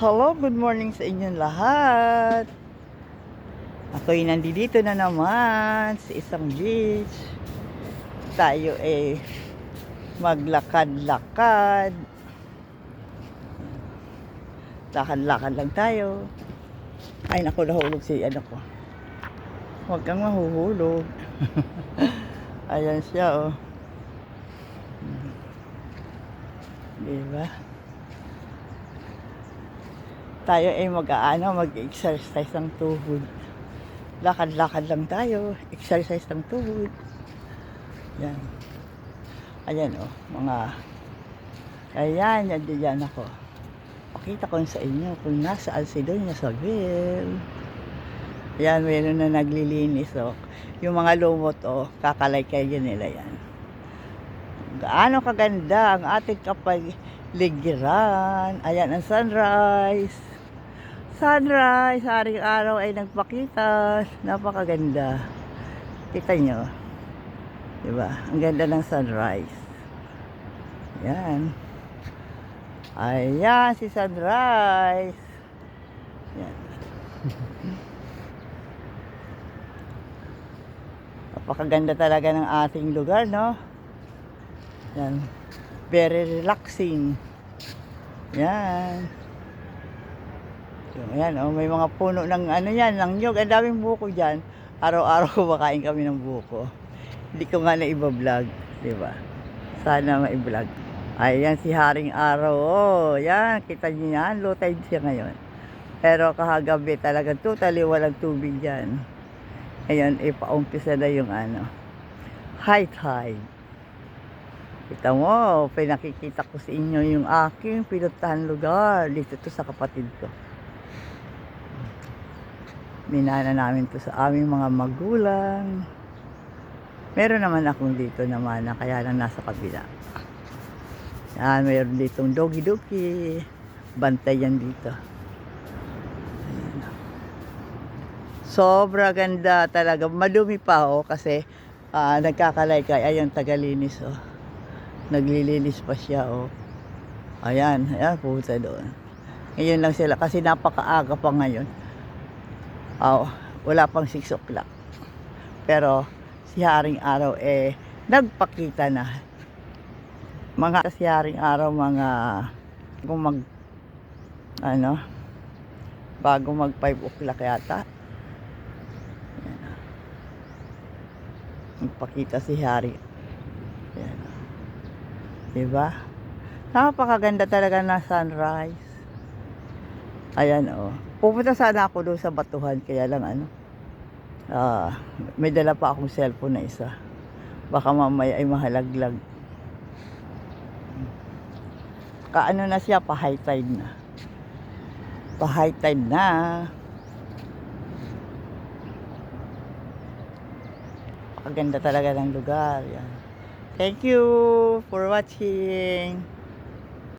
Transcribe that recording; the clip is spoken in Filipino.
Hello, good morning sa inyong lahat. Ako'y nandito na naman sa isang beach. Tayo maglakad-lakad. Lakad-lakad lang tayo. Ay naku, nahulog si ano ko. Huwag kang mahuhulog. Ayan siya, oh. Diba? Tayo mag-exercise ng tuhod. Lakad-lakad lang tayo, exercise ng tuhod. Yan. Ayan, oh, ayan, yan ako. Pakita ko sa inyo kung nasaan si Doña Isabel. Ayan, meron na naglilinis, oh. Yung mga lumot, oh, kakalaykay nila yan. Gaano kaganda ang ating kapaligiran. Ayan ang sunrise. Sunrise, haring araw ay nagpakita. Napakaganda. Kita nyo. Diba? Ang ganda ng sunrise. Ayan. Ayan si sunrise. Ayan. Napakaganda talaga ng ating lugar, no? Yan. Very relaxing. Yan. So, yan, oh, may mga puno ng ano yan, ng nyog. Ang daming buko dyan. Araw-araw kumakain kami ng buko. Hindi ko nga na-iba-vlog. Diba? Sana ma-vlog. Ayan si Haring Araw. Oh, yan. Kita niyo yan. Low tide siya ngayon. Pero kahagabi talaga totally walang tubig dyan. Ngayon, ipaumpisa na yung ano, high tide. Kita mo, pinakikita ko sa inyo yung aking pinuntahan lugar. Dito to sa kapatid ko. Minana namin to sa aming mga magulang. Meron naman akong dito naman na kaya lang nasa kabila. Yan, meron ditong dogi-dogi. Bantay yan dito. Ayan. Sobra ganda talaga. Madumi pa, oh, kasi nagkakalaykay. Ayun, tagalinis, oh. Naglilinis pa siya, oh. Ayan, pupunta doon. Ngayon lang sila kasi napakaaga pa ngayon. Wala pang 6 o'clock. Pero si Haring Araw nagpakita na. Si Haring Araw bago mag 5 o'clock yata. Ayan. Nagpakita si Haring. Ayan. Diba? Napakaganda talaga ng sunrise. Ayan, oh. Pupunta sana ako doon sa batuhan, kaya lang may dala pa akong cellphone na isa. Baka mamaya ay mahalaglag. Kaano na siya, pa high tide na. Pa high tide na. Napakaganda talaga ng lugar. Yan. Thank you for watching.